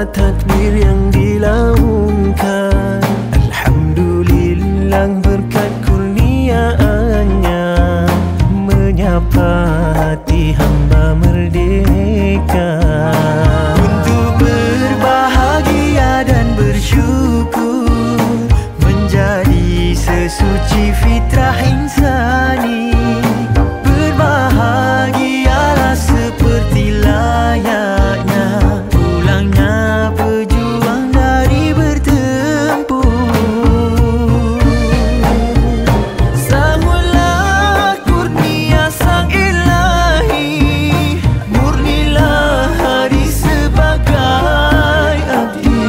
takbir yang dilaungkan. Alhamdulillah berkat kurniaannya menyapa hati hamba merdeka. Untuk berbahagia dan bersyukur menjadi sesuci fitrah insani. Berbahagialah seperti layaknya pulangnya pejuang dari bertempur. Sambutlah kurnia sang ilahi, murnilah hari sebagai abdi.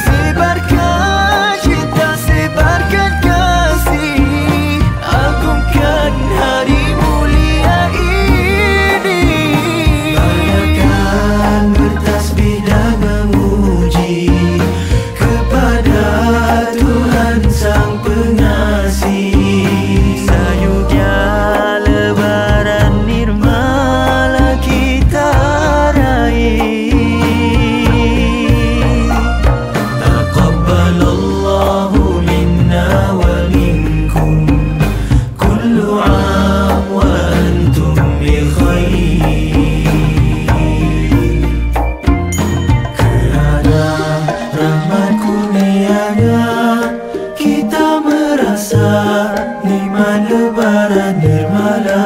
Sebarkan cinta, sebarkan kasih, agungkan hari mulia ini. Banyakkan bertasbih dan memuji kepada Tuhan Sang Pengasih. Sayunya lebaran nirmala kita raih. Taqabbalallahu minna wa minkum kullu 'am wa antum bi khair. Kerana rahmat kurnianya kita merasa nikmat lebaran nirmala.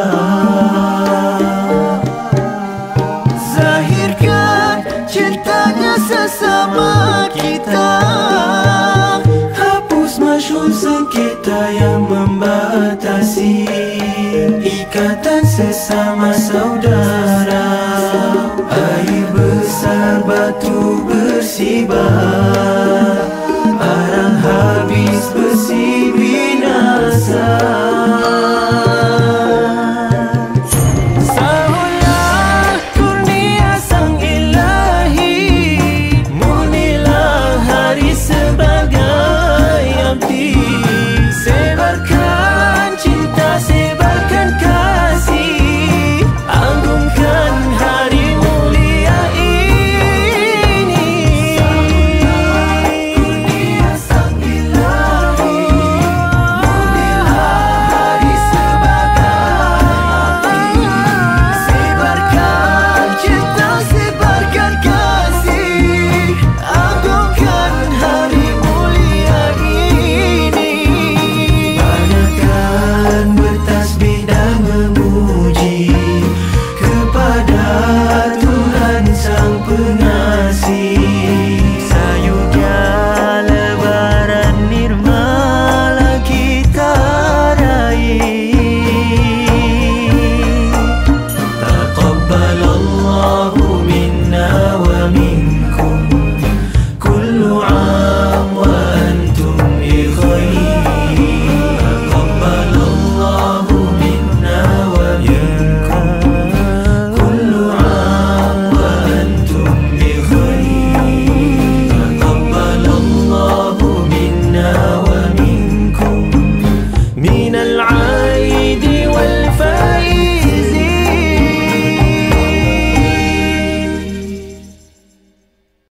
Zahirkan cintanya sesama kita, hapus masyhur sengketa yang membatasi ikatan sesama saudara.